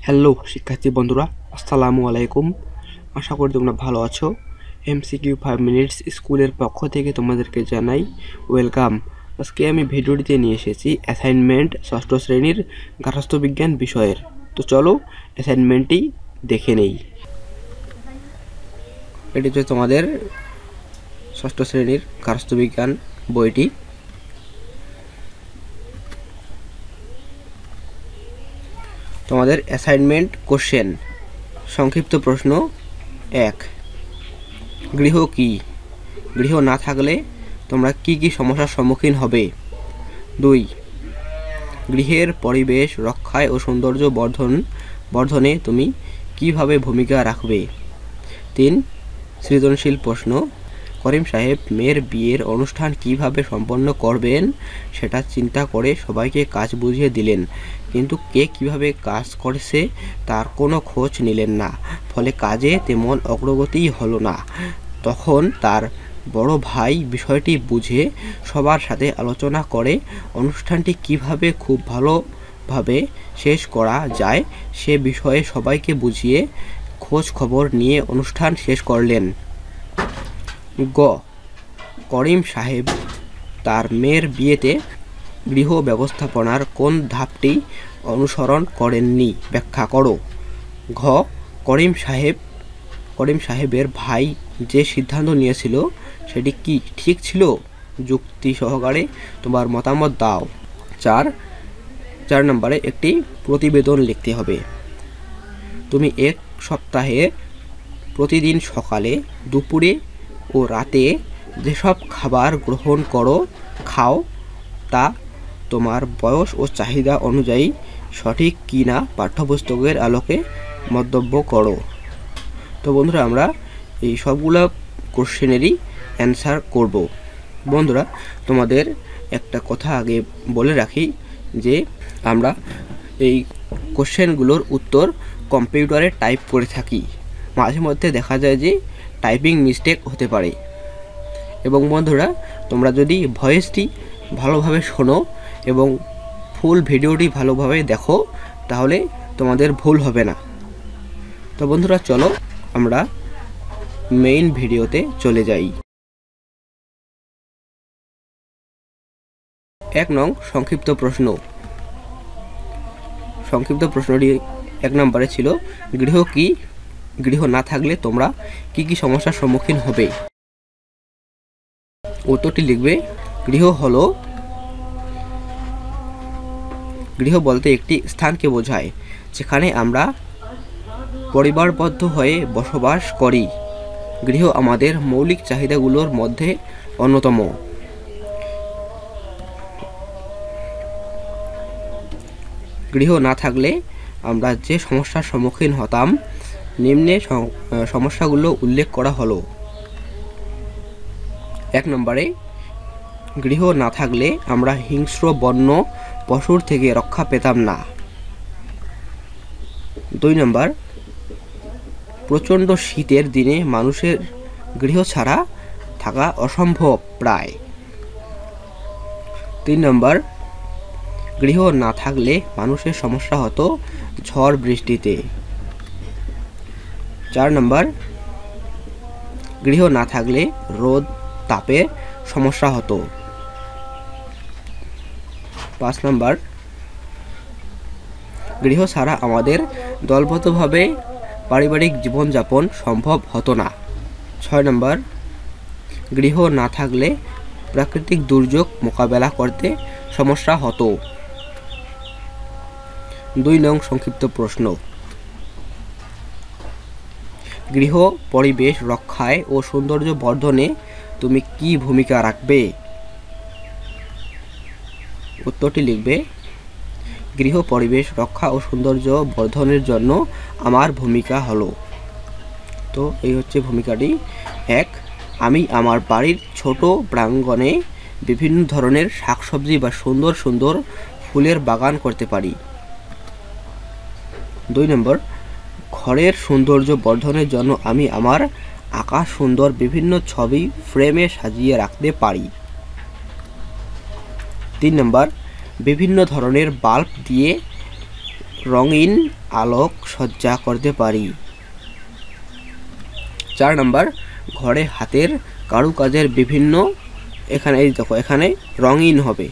Hello শিক্ষার্থী বন্ধুরা, আসসালামু আলাইকুম। আশা করি তোমরা ভালো আছো। MCQ 5 মিনিটস স্কুলের পক্ষ থেকে তোমাদেরকে জানাই ওয়েলকাম। আজকে আমি ভিডিওটিতে নিয়ে এসেছি অ্যাসাইনমেন্ট ষষ্ঠ শ্রেণীর গার্হস্থ্য বিজ্ঞান বিষয়ের। তো চলো অ্যাসাইনমেন্টটি দেখে নেই। এটি হচ্ছে তোমাদের ষষ্ঠ শ্রেণীর গার্হস্থ্য বিজ্ঞান বইটি। তোমাদের অ্যাসাইনমেন্ট কোশ্চেন, সংক্ষিপ্ত প্রশ্ন 1, গৃহ কি? গৃহ না থাকলে তোমরা কি কি সমস্যার সম্মুখীন হবে? 2, গৃহের পরিবেশ রক্ষায় ও সৌন্দর্য বর্ধনে তুমি কিভাবে ভূমিকা রাখবে? 3, সৃজনশীল প্রশ্ন, করিম সাহেব মেয়ের বিয়ের অনুষ্ঠান কিভাবে সম্পন্ন করবেন সেটা চিন্তা করে সবাইকে কাজ বুঝিয়ে দিলেন, কিন্তু কে কিভাবে কাজ করেছে তার কোনো খোঁজ নিলেন না, ফলে কাজে তেমন অগ্রগতিই হলো না। তখন তার বড় ভাই বিষয়টি বুঝে সবার সাথে আলোচনা করে অনুষ্ঠানটি কিভাবে খুব ভালোভাবে শেষ করা যায় সে বিষয়ে সবাইকে বুঝিয়ে খোঁজ খবর নিয়ে অনুষ্ঠান শেষ করলেন। গ, করিম সাহেব তার মেয়ের বিয়েতে গৃহ ব্যবস্থাপনার কোন ধাপটি অনুসরণ করেননি, ব্যাখ্যা করো। ঘ, করিম সাহেবের ভাই যে সিদ্ধান্ত নিয়েছিল সেটি কি ঠিক ছিল? যুক্তি সহকারে তোমার মতামত দাও। 4 নম্বরে একটি প্রতিবেদন লিখতে হবে। তুমি এক সপ্তাহে প্রতিদিন সকালে, দুপুরে ও রাতে যেসব খাবার গ্রহণ খাও তা তোমার বয়স ও চাহিদা অনুযায়ী সঠিক কি না পাঠ্যপুস্তকের আলোকে মন্তব্য করো। তো বন্ধুরা, আমরা এই সবগুলো কোশ্চেনেরই অ্যান্সার করব। বন্ধুরা, তোমাদের একটা কথা আগে বলে রাখি যে আমরা এই কোশ্চেনগুলোর উত্তর কম্পিউটারে টাইপ করে থাকি। মাঝে মধ্যে দেখা যায় যে টাইপিং মিস্টেক হতে পারে। এবং বন্ধুরা, তোমরা যদি ভয়েসটি ভালোভাবে শোনো এবং ফুল ভিডিওটি ভালোভাবে দেখো তাহলে তোমাদের ভুল হবে না। তো বন্ধুরা, চলো আমরা মেইন ভিডিওতে চলে যাই। 1 নং সংক্ষিপ্ত প্রশ্ন। সংক্ষিপ্ত প্রশ্নটি 1 নম্বরে ছিল, গৃহ কি? গৃহ না থাকলে তোমরা কি কি সমস্যার সম্মুখীন হবে? উত্তরটি লিখবে, গৃহ বলতে একটি স্থানকে বোঝায় যেখানে আমরা পরিবারবদ্ধ হয়ে বসবাস করি। গৃহ আমাদের মৌলিক চাহিদাগুলোর মধ্যে অন্যতম। গৃহ না থাকলে আমরা যে সমস্যার সম্মুখীন হতাম নিম্নে সমস্যাগুলো উল্লেখ করা হলো। 1 নম্বরে, গৃহ না থাকলে আমরা হিংস্র বন্য পশুর থেকে রক্ষা পেতাম না। 2 নম্বর, প্রচণ্ড শীতের দিনে মানুষের গৃহ ছাড়া থাকা অসম্ভব প্রায়। 3 নম্বর, গৃহ না থাকলে মানুষের সমস্যা হতো ঝড় বৃষ্টিতে। 4 নম্বর, গৃহ না থাকলে রোদ তাপে সমস্যা হতো। 5 নম্বর, গৃহ ছাড়া আমাদের দলবদ্ধভাবে পারিবারিক জীবনযাপন সম্ভব হতো না। 6 নম্বর, গৃহ না থাকলে প্রাকৃতিক দুর্যোগ মোকাবেলা করতে সমস্যা হতো। 2 নং সংক্ষিপ্ত প্রশ্ন, গৃহ পরিবেশ রক্ষায় ও সৌন্দর্য বর্ধনে তুমি কি ভূমিকা রাখবে? উত্তরটি লিখবে, গৃহ পরিবেশ রক্ষা ও সৌন্দর্য বর্ধনের জন্য আমার ভূমিকা হলো। তো এই হচ্ছে ভূমিকাটি। 1, আমি আমার বাড়ির ছোট প্রাঙ্গণে বিভিন্ন ধরনের শাকসবজি বা সুন্দর সুন্দর ফুলের বাগান করতে পারি। 2 নম্বর, ঘরের সৌন্দর্য বর্ধনের জন্য আমি আমার আঁকা সুন্দর বিভিন্ন ছবি ফ্রেমে সাজিয়ে রাখতে পারি। 3 নম্বর, বিভিন্ন ধরনের বাল্ব দিয়ে রঙিন আলোক সজ্জা করতে পারি। 4 নম্বর, ঘরে হাতের কারুকাজের বিভিন্ন, এখানে এই দেখো এখানে রঙিন হবে,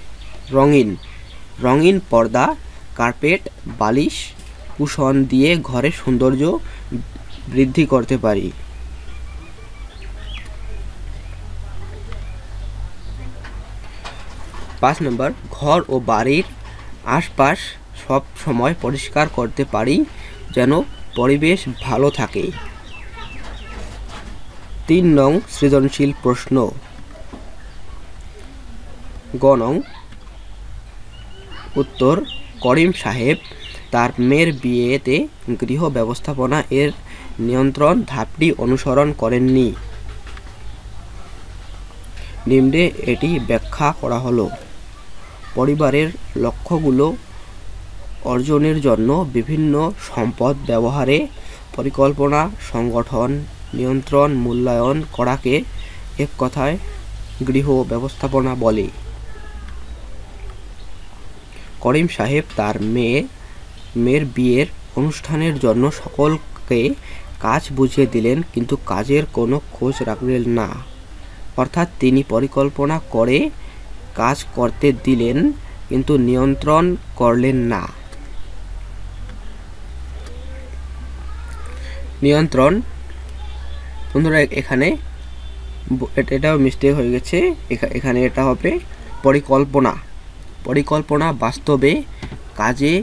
রঙিন পর্দা, কার্পেট, বালিশ, কুশন দিয়ে ঘরের সৌন্দর্য বৃদ্ধি করতে পারি। 5 নম্বর, ঘর ও বাড়ির আশপাশ সব সময় পরিষ্কার করতে পারি যেন পরিবেশ ভালো থাকে। 3 নং সৃজনশীল প্রশ্ন। গ নং উত্তর, করিম সাহেব তার মেয়ের বিয়েতে গৃহ ব্যবস্থাপনা এর নিয়ন্ত্রণ ধাপটি অনুসরণ করেননি। নিম্নে এটি ব্যাখ্যা করা হলো। পরিবারের লক্ষ্যগুলো অর্জনের জন্য বিভিন্ন সম্পদ ব্যবহারে পরিকল্পনা, সংগঠন, নিয়ন্ত্রণ, মূল্যায়ন করাকে এক কথায় গৃহ ব্যবস্থাপনা বলে। করিম সাহেব তার মেয়ের বিয়ের অনুষ্ঠানের জন্য সকলকে কাজ বুঝিয়ে দিলেন, কিন্তু কাজের কোনো খোঁজ রাখলেন না। অর্থাৎ তিনি পরিকল্পনা করে কাজ করতে দিলেন কিন্তু নিয়ন্ত্রণ করলেন না। নিয়ন্ত্রণ, বন্ধুরা এখানে এটাও মিস্টেক হয়ে গেছে, এখানে এটা হবে পরিকল্পনা বাস্তবে কাজে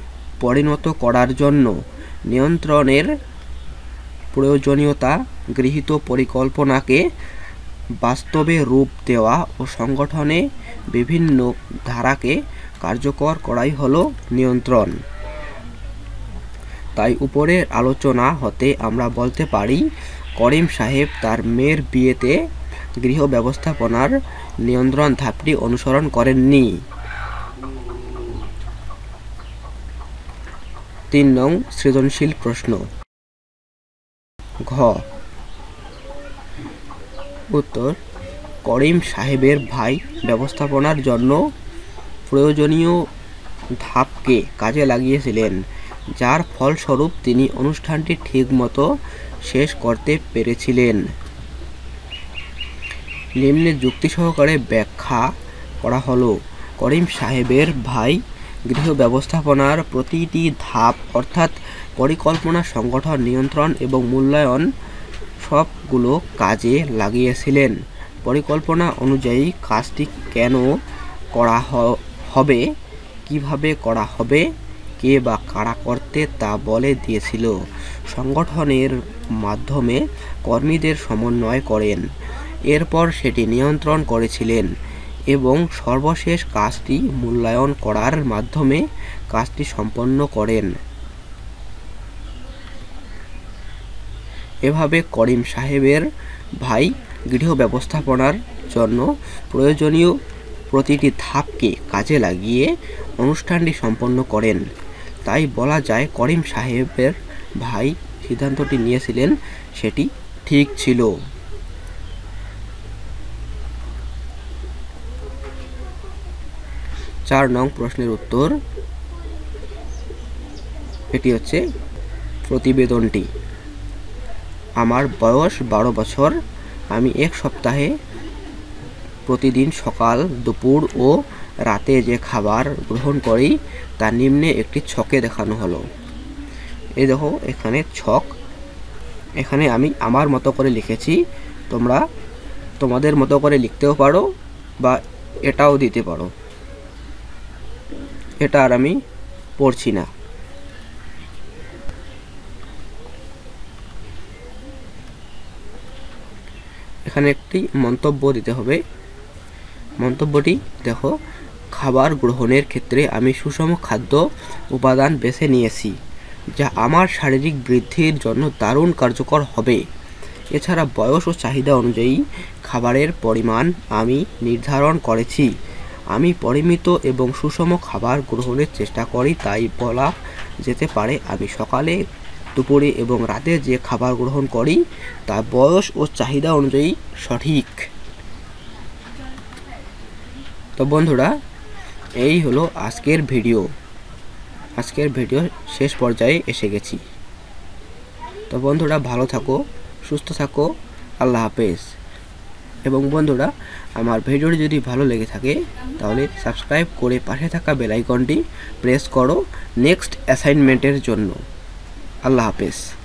পরিণত করার জন্য নিয়ন্ত্রণের প্রয়োজনীয়তা। গৃহীত পরিকল্পনাকে বাস্তবে রূপ দেওয়া ও সংগঠনে বিভিন্ন ধারাকে কার্যকর করাই হলো নিয়ন্ত্রণ। তাই উপরের আলোচনা হতে আমরা বলতে পারি, করিম সাহেব তার মেয়ের বিয়েতে গৃহ ব্যবস্থাপনার নিয়ন্ত্রণ ধাপটি অনুসরণ করেননি। 3 নং সৃজনশীল প্রশ্ন। ঘ উত্তর, করিম সাহেবের ভাই ব্যবস্থাপনার জন্য প্রয়োজনীয় ধাপকে কাজে লাগিয়েছিলেন, যার ফলস্বরূপ তিনি অনুষ্ঠানটি ঠিকমতো শেষ করতে পেরেছিলেন। নিম্নে যুক্তি সহকারে ব্যাখ্যা করা হলো। করিম সাহেবের ভাই গৃহ ব্যবস্থাপনার প্রতিটি ধাপ অর্থাৎ পরিকল্পনা, সংগঠন, নিয়ন্ত্রণ এবং মূল্যায়ন সবগুলো কাজে লাগিয়েছিলেন। পরিকল্পনা অনুযায়ী কাজটি কেন করা হবে, কিভাবে করা হবে, কে বা কারা করতে তা বলে দিয়েছিল। সংগঠনের মাধ্যমে কর্মীদের সমন্বয় করেন, এরপর সেটি নিয়ন্ত্রণ করেছিলেন এবং সর্বশেষ কাজটি মূল্যায়ন করার মাধ্যমে কাজটি সম্পন্ন করেন। এভাবে করিম সাহেবের ভাই গৃহ ব্যবস্থাপনার জন্য প্রয়োজনীয় প্রতিটি ধাপকে কাজে লাগিয়ে অনুষ্ঠানটি সম্পন্ন করেন। তাই বলা যায় করিম সাহেবের ভাই সিদ্ধান্তটি নিয়েছিলেন সেটি ঠিক ছিল। চার নং প্রশ্নের উত্তর, এটি হচ্ছে প্রতিবেদনটি। আমার বয়স 12 বছর। আমি এক সপ্তাহে প্রতিদিন সকাল, দুপুর ও রাতে যে খাবার গ্রহণ করি তা নিম্নে একটি ছকে দেখানো হলো। এই দেখো এখানে ছক, এখানে আমি আমার মতো করে লিখেছি, তোমরা তোমাদের মতো করে লিখতেও পারো বা এটাও দিতে পারো, এটা আর আমি পড়ছি না। এখানে একটি মন্তব্য দিতে হবে। মন্তব্যটি দেখো, খাবার গ্রহণের ক্ষেত্রে আমি সুষম খাদ্য উপাদান বেছে নিয়েছি যা আমার শারীরিক বৃদ্ধির জন্য দারুণ কার্যকর হবে। এছাড়া বয়স ও চাহিদা অনুযায়ী খাবারের পরিমাণ আমি নির্ধারণ করেছি। আমি পরিমিত এবং সুষম খাবার গ্রহণের চেষ্টা করি, তাই বলা যেতে পারে আমি সকালে, দুপুরে এবং রাতে যে খাবার গ্রহণ করি তা বয়স ও চাহিদা অনুযায়ী সঠিক। তো বন্ধুরা, এই হলো আজকের ভিডিও শেষ পর্যায়ে এসে গেছি। তো বন্ধুরা, ভালো থাকো, সুস্থ থাকো, আল্লাহ হাফেজ। এবং বন্ধুরা, আমার ভিডিওটি যদি ভালো লেগে থাকে তাহলে সাবস্ক্রাইব করে পাশে থাকা বেল আইকনটি প্রেস করো নেক্সট অ্যাসাইনমেন্টের জন্য। আল্লাহ হাফেজ।